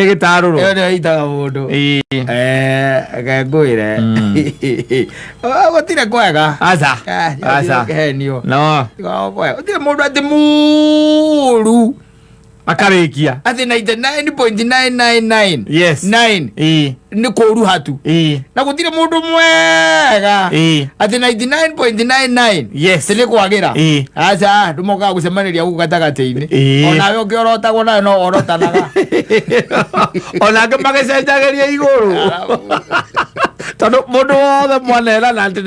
gitaruru yo itaga mundu ngwire gutire kwega asa henio no kwega gutire mundu ati muru makarikia ati 99.999 yes 9 ni koru hatu na gutire mundu mwega ati 99.99 yes tele kwagira acha ndumoka gucemaniria guku gatagati-ini ona we ngiorotagwo nayo no orotanaga ona ngamagecenjageria iguru tondu mundu wothe mwanera na ati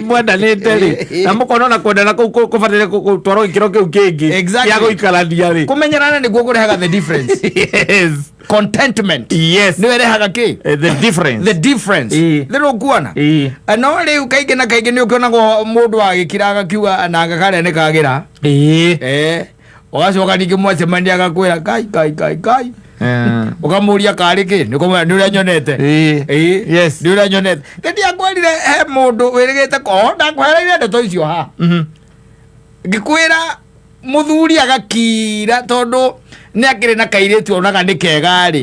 mwendanite ri na mukono na kwendana kubatire gutwarwo gikiro kiu kingi ya guikarania ri kumenyerana niguo kurehaga the difference yes contentment yes niwe rehaga ki the difference thiru kuona no riu kaingi na kaingi ni ukionagwo mundu agikiraga kiuga na ngakare kagira ugacoka ningi mwacemania agakwira kai ukamuria kariki ni uria nyonete yes ni uria nyonete ndia kwirire he mundu wirigite ko ndakwereire ndeto icio ha ngikwira muthuri agakira tondu ni akire na kairitu onaga ni kega ri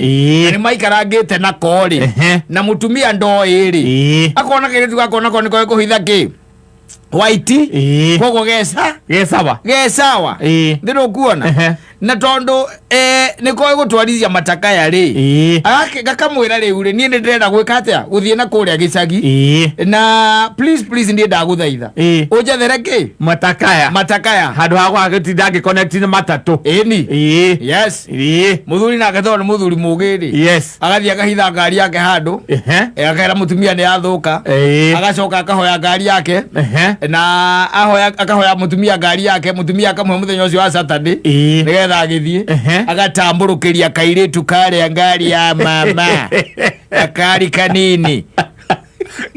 ni maikarangite na kori na mutumia ndoi ri akona kairitu gakona ko niko kuhitha ki white kogo gesawa ndiro kuona na tondu niko gutwarithia matakaya ri gakamwira riu ri ni ndirenda gwika atia guthie na kuria gicagi na please ndi ndaguthaitha unjethere ki matakaya handu ha gwagitinda ngiconnect na matatu yes muthuri na agathora ni muthuri mugi ri yes agathia akahitha ngari yake handu akera mutumia ni athuka agacoka akahoya ngari yake na akahoya mutumia ngari yake mutumia akamwe muthenya ucio wa Saturday nigetha agithie agatamburukiria kairitu kare ngari ya mama akari kanini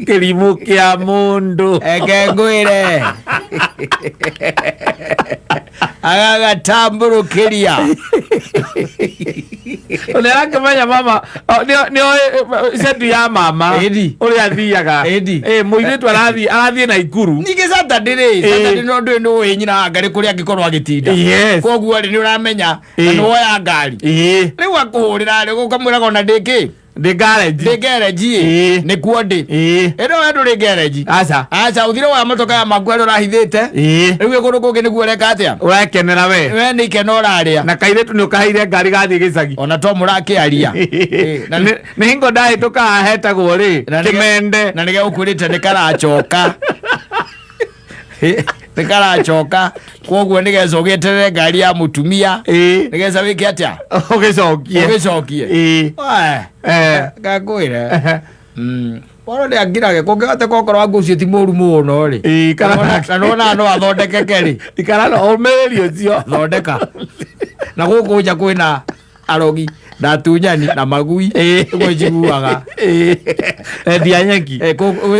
kirimu kia mundu ngwire agatamburukiria unera kemanya mama ni setu ya mama uri athiaga muiritu arathie na ikuru ningi Saturday no ndu winyina ngari kuria ngikorwo agitinda koguo ri ni uramenya na noya ngari riu akuhurira ri ukamwira kona ndiki the garage ni kuondi ero endo ri garage acha uthire wa motoka ya magwero rahithite riu iguru kungi niguo reka atia urakenera we ni kenora aria na kairetu ni ukahaire ngari gathie gicagi ona to murakiaria ni hingo dai tukahetagwo ri kimende na nige ukurite ni karachoka nikarachoka koguo nigeca ugeterere ngari ya mutumia nigeca wiki atia ugicokie ngakwire waro ni angirage kungihota kokoro wangu ucio ti muru muno ri na nona no athondekeke ri ikarana omerio cio thondeka na guku nja kwina arogi na tunyani na magui imwe njiguaga ndianyeki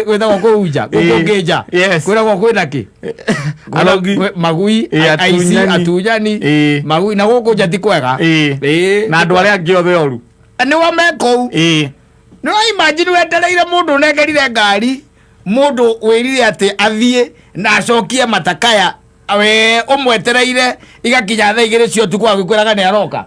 gwithagwo kuunja gukungija kwiragwo kwina ki arogi magui aici atunyani magui na guku nja ti kwega na andu aria angi othe oru ni wa mekou no imagine wetereire mundu negerire ngari mundu wirire ati athie na acokie matakaya awe umwetereire igakinya thaa igiri cio tuku agikwiraga ni aroka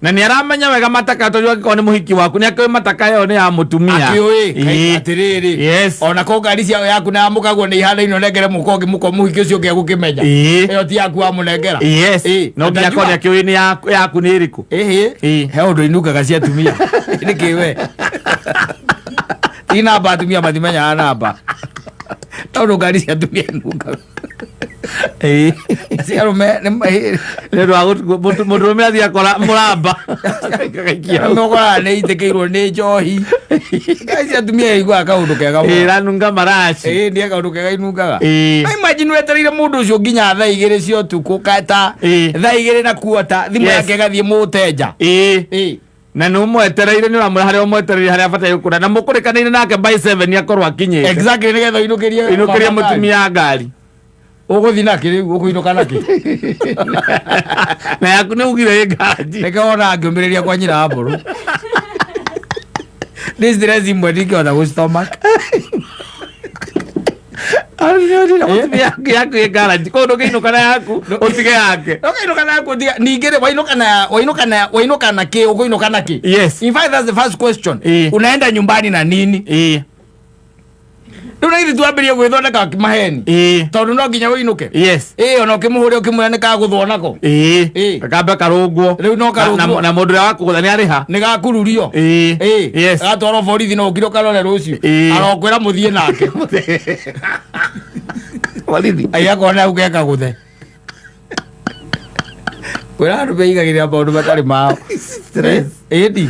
na ni aramenya wega mataka tondu angiko ni muhiki waku ni akwe mataka yo ni ya mutumia akiui atiriri ona ko ngari cia yaku na mukagwo ni ihana ino negere mukongi muko muhiki ucio ngia gukimenya iyo ti yaku amunengera no ngia ko ni akiui ni yaku ni iriku he undu inukaga cia tumia ni kiwe ina ba tumia mathimenya namba tondu ngari cia tumia nukaga ciarume nä må ndå me athia kora må ramba nogora nä itä nä njohi cia atumia iguaga kaå ndå kega ranunga maraci ndie kaå ndå kega inungaga imagine wetereire må ndå å cio nginya thaa igä rä cio tukå kata thaa igä rä na kuota thimå yake gathiä må tenja na nä mwetereire nä ramwä harä a mwetereire harä a bataire gå kå na må kå rä kanaine nake by 7 akorwo akinyä nä getha inå kä rie må tumia ngari uguthi naki riu ukuinuka naki na yaku ni ugire ngaji nikaona ngiumiriria kwa nyina mburu this dress imwe ndingiona gu stomach yaku ye garage ko ndo kino kana yaku otige yake okay no kana yaku ningere waino kana ke uko ino kana ke. Yes, In fact, that's the first question. Unaenda nyumbani na nini? Nuna hizi tuwabiria gwithondeka maheni. Tondu no nginya winuke. Yes. Ona ukimuhure ukimwene ka guthonako. Akambe karungwo. Riu no karungwo. Na mundu wa kugutha ni ariha. Ni gakururio. Yes. Atwaro borithi no ukiro karore rucio. Arokwira muthie nake. Borithi. Aya kona ugeka guthe. Kwira andu beigagira maundu matari mao. Stress. Edi.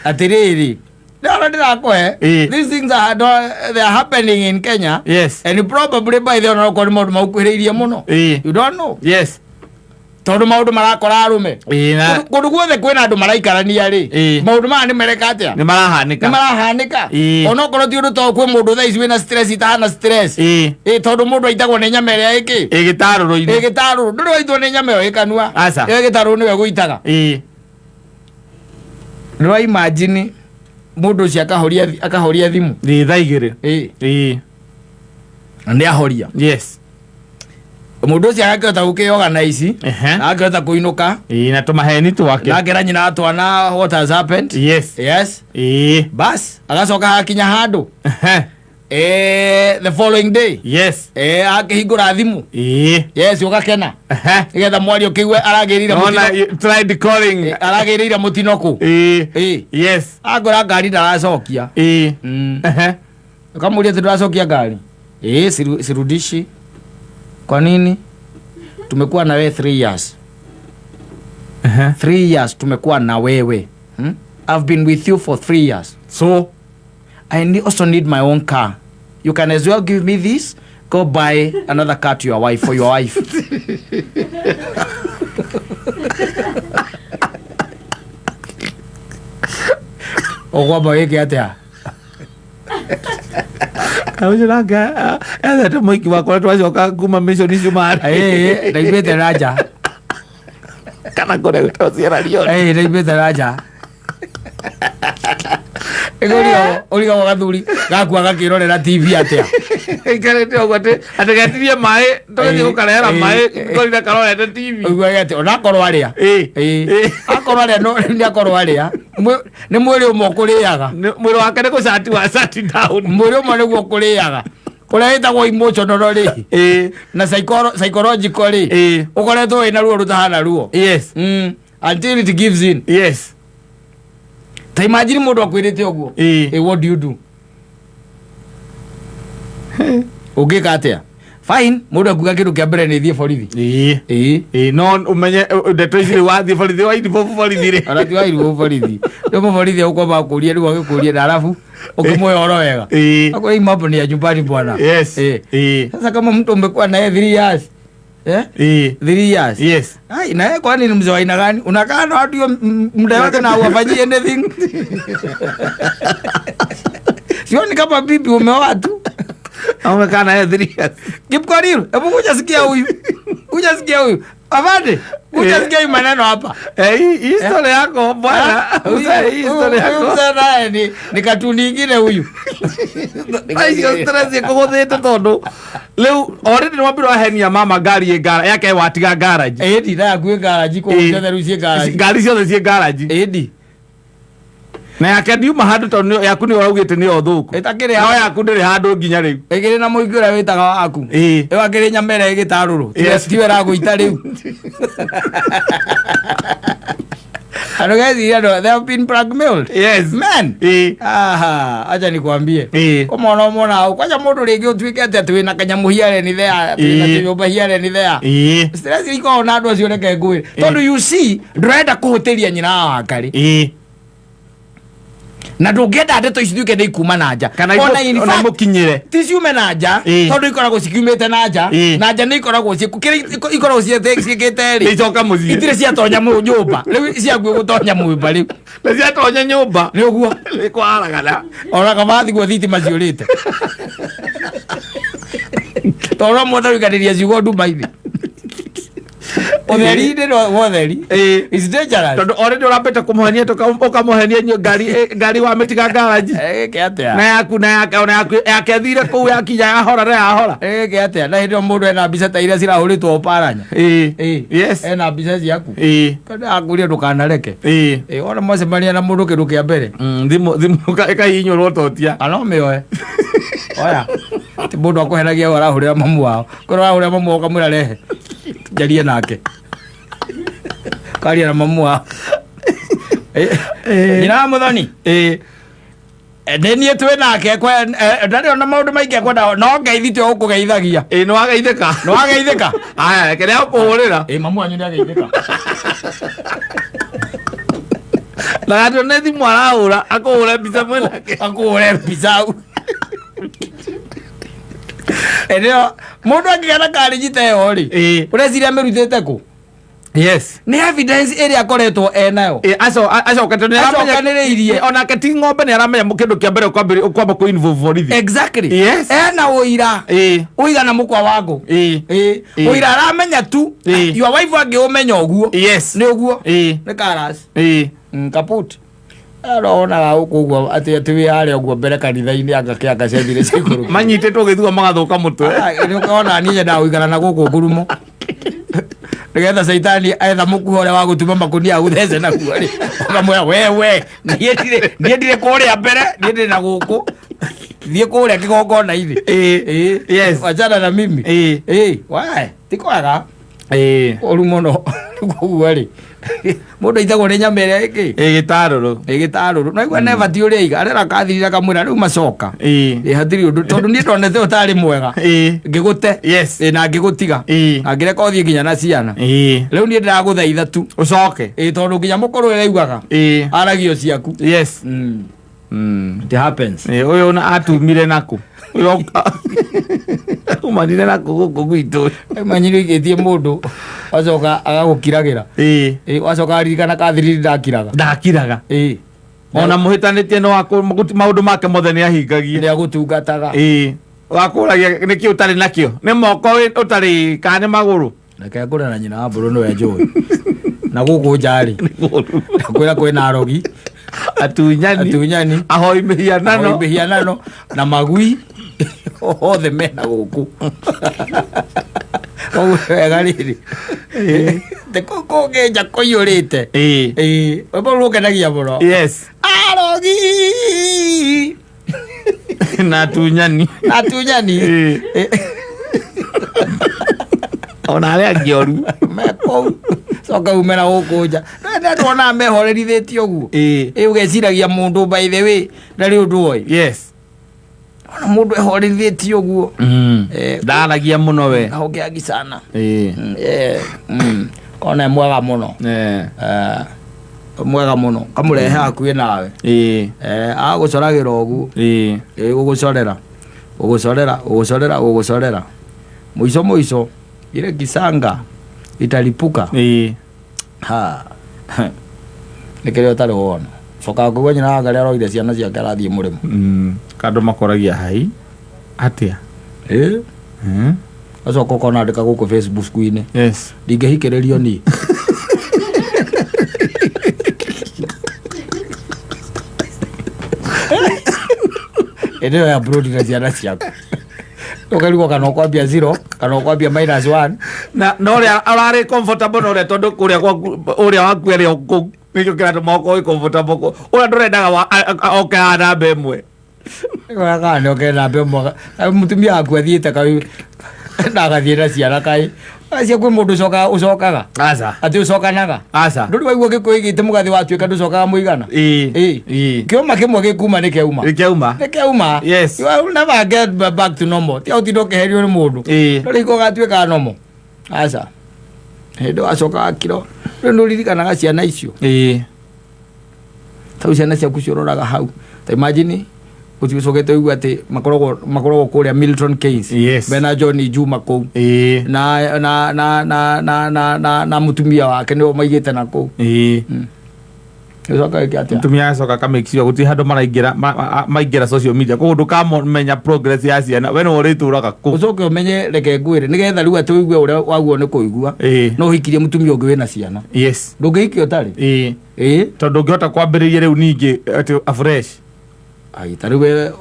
Atiriri. These things are they are happening in Kenya. Yes. And probably by the honor ko maundu maukwiriria muno. You don't know. Yes. Tondu maundu marakora arume. Kundu guothe kwina andu maraikarania ri. Maundu ma ni mereka atia. Ni marahanika. Ono korwo ti undu to kwi mundu tha ici wina stress itahana stress. Tondu mundu aitagwo ni nyamere iki. Gitaruru-ini. Gitaruru. Ndu aitwo ni nyamere ikanua. Asa. Gitaruru ni we guitaga. No imagine mundu cia akahoria thimu ni thaa igiri ndi ahoria. Yes. Mundu cia akahota gukiorganize akahota kuinuka na tumaheni twake na ngera nyina atwana what has happened. Yes. Yes. Bas agacoka hakinya handu the following day. Yes. Akihingura thimu. Yes, ugakena igetha mwario kiwe aragirira mutino. Tried calling aragirira mutino ku. Yes. Agora ngari ndaracokia. Ukamuria ndaracokia ngari. Sirudishi. Kwa nini? Tumekuwa na wewe 3 years. 3 years tumekuwa na wewe. I've been with you for 3 years. So I also need my own car. You can as well give me this. Go buy another car to your wife for your wife. Ogwaba yeke atia. Awujiraga eza tumoiki wakora twacoka kuma mission icumari. Ndaibete raja. Kana kore utociera rio. Ndaibete raja. Uriga wagathuri gakua gakirorera TV atia. Ikarete ogwate ategatirie mai toge gukarera mai korira karorete TV. Ugwa gate ona korwa aria. Akorwa aria no ni akorwa aria. Ni mwiri umwe kuriaga. Mwiri wake ni gucati wa shut down. Mwiri umwe niguo kuriaga. Kuria itagwo emotional ri. Na psychological ri. Ukoretwo wina ruo rutahana ruo. Yes. Until it gives in. Yes. Ta imagine mundu akwirite oguo. What do you do? Ugika atia? Fine, mundu akuga kindu kia mbere ni thie borithi. No umenye ndeto ici wathie borithi wa idibo borithi ri. Arati wa idibo borithi. Ndio borithi ukwamba kuria ndio agikuria na alafu ukimoyoro wega. Akwa hii mambo ni ya nyumbani bwana. Yes. Sasa kama mtu umekuwa naye 3 years 3 years. Yes. Ai na yeye kwani ni mzee wa aina gani? Unakaa na watu muda wote na uwafanyie anything. Sioni kama bibi umeoa tu. Umekaa na yeye 3 years. Kipkorir, hebu kuja sikia huyu. Avande, kuja sikia maneno hapa. Historia yako bwana. Historia yako. Sasa ni katuni nyingine huyu. Hiyo stress yako gothete tondu. Leo already ni wambiro ahenia mama ngari yake watiga garage. Edi na yakue garage ko ujathe rucie garage. Ngari ciothe cie garage. Edi. Na yake ndiuma handu tondu yaku ni uraugite ni othuku. Itakire ha yaku ndiri handu nginya riu. Igire na muingura witaga waku. Ewa ngire nyamere igitaruru. Tiwe raguita riu. Ano guys, they have been blackmailed. Yes. Man. Aha, acha nikwambie. Umeona kwaja mundu ringi utwike ati twina kanyamuhiare ni there, twina nyumba hiare ni there. Stress iko na andu acio reke ngwire. Tondu you see, ndurenda kuhutiria nyina wa Ngari. Na ndungenda ndeto ici thuke ndikuma na nja kana ona mukinyire ti ciume na nja tondu ikoragwo cikiumite na nja ni ikoragwo ikoragwo ciikite ri icoka muthie itire ciatonya nyumba riu ciaguo gutonya nyumba riu na ciatonya nyumba ni uguo ni kwaragana ona kamathi guo thitima ciurite tondu mothe wikaniria ciugo Dubai-ini Otheri ndi wotheri. Is dangerous. Tondu already urambete kumuhenia ukamuhenia ngari wa mitiga garage. Ke atia. Na yaku yathire kuu yakinya yahora. Ke atia. Na hindi mundu ena mbica ta iria cirahuritwo paranya. Yes. Ena mbica ciaku. Kana akuria ndukanareke. Ona mwacemania na mundu kindu kia mbere. Thimu ikahinyurwo totia. Ano mioe. Oya. Ti mundu akuhenagia arahurira mamu wao. Korwo arahurira mamu wao kamwira rehe. Jaria nake. Karia na mamu wao. Nina muthoni. Nenie twe nake kwa ndari ona maundu maingi akwenda no ngeithite ukugeithagia. No ageithika. No ageithika. Aya kene akuhurira. Mamu anyu ni ageithika. Na ndo nethi mwarahura akuhura mbica mwenake. Akuhura mbica. Eneo mundu akigana karijita yo ri. Ureciria mirutite ku? Yes. Ni evidence area akoretwo enayo. Aso katone aramenya ona kati ngombe ni aramenya mukindu kia mbere kwamba ku involve borithi. Exactly. Yes. Ena uira. Uira na mukwa wangu. Uira aramenya tu. Your wife angiumenya oguo. Yes. Ni oguo. Ni karas. Kaput. Arona ukugwa ati wi ari oguo mbere kanitha-ini agakianga cethire cikuru. Manyititwo githua magathuka mutwe. Ni ukona niye ndawigana na guku ngurumo. Nigetha Saitani aetha mukuho uria wa gutuma makunia aguthece na guo ri. Ukamwira wewe nie ndire kuria mbere nie ndire na guku. Thie kuria kigongona-ini. Yes. Wachana na mimi. Wae tikwaga. Oru muno guo ri. Mundu itagwo ni nyamere iki. Gitaruru. Na igwa never ti uria iga. Arera kathirira kamwira riu macoka. Hatiri undu tondu ni tonete utari mwega. Ngigute. Yes. Na ngigutiga. Angireka uthie nginya na ciana. Riu ni ndiraguthaitha tu. Ucoke. Tondu nginya mukuru ira iugaga. Aragio ciaku. Yes. It happens. Uyu na atumire naku. Umanire naku guku gwitu. Manyiri igitie mundu wacoka agagukiragira. Wacoka aririkana kathiriri ndakiraga. Ona muhitanitie no maundu make mothe ni ahingagie. Ni agutungataga. Wakuragia niki utari nakio. Ni moko utari kana maguru. Reke ngure na nyina wa mburu no enjoy. Na guku njari. Kwira kwina arogi. Atunyani. Ahoi mihianano. Na magui. Othe mena guku. Wega riri. Te koko ngeja koyurite. Webo rukenagia muno. Yes. Arogi. Na tunyani. Ona ale agioru. Meko. Soka umena gukunja. Na ndona mehorerithitio guo. Ugeciragia mundu by the way. Ndari undu oi. Yes. Ona mundu ehorerithitio guo. Ndaragia muno we. Ahongeagi sana. Ona mwega muno. Mwega muno. Kamurehe hakuhi nawe. Agucoragira ogu. Ugucorera. Muico. Ile kisanga italipuka. Nikire utari wona. Coka kugo nyina wa garia roire ciana ciake arathie murimo. Kandu makoragia hai. Atia. Acoka ukona andika guku Facebook skuine. Yes. Ndingihikiririo ni. Eneo ya broad na ciana ciaku. Ukaligwo kana ukwambia 0 kana ukwambia -1 na uria arari comfortable no tondu kuria uria waku eri oku nikyo kira moko i comfortable uria ndurendaga oka na bemwe Kwa kana oke na bemwe mutumia aku athiete kai na gathie na ciana kai acia kwi mundu ucokaga aca ati ucokanaga aca nduri waigua gikuigite mugathi watuika nducokaga muigana kiuma kimwe gikuma ni keuma yes you will never get back to normal ti utindo keherio ni mundu nduri ko gatuika normal aca ndo acoka kiro nduririkanaga ciana icio tau ciana ciaku ciororaga hau ta imagine uticogete igua ati makoragwo kuria Milton Keynes bena John Juma kou na mutumia wake nio maigite na kou Ucoka iki atia mutumia acoka ka make sure guti handu maraingira social media koguo ndukamenya progress ya ciana we no urituraga ku ucoke umenye reke ngwire nigetha riu atuigue uria waguo ni kuigua no hikirie mutumia ungi wina ciana yes ndungihiki utari tondu ngihota kwambiriria riu ningi ati afresh ai tari we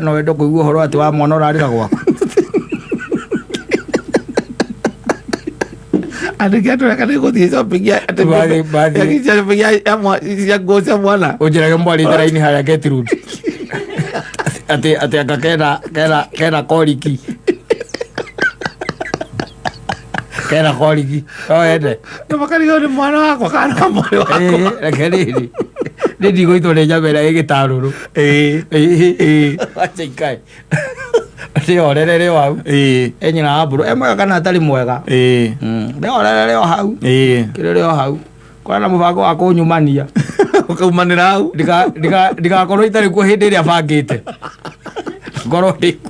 no wendo kuigua horo ati wa mwana urarira gwako Adegia tu nak ada kodi shopping ya. Bagi shopping ya gosa mwana. Ujira kembali tera ini haya Gertrude. Ati kena koliki. Kena koliki. Oh ede. Nama kali kau ni mwana wako kana mwana wako. Lakini ni digo itu leja bela ege taruru. Acha ikai. Leo leo hau enyina aburu emwe kana atari mwega leo hau kire leo hau kwana mubango wa kunyumania ukaumanira hau ndika korwo itari ku hindi ria bangite ngoro ndiku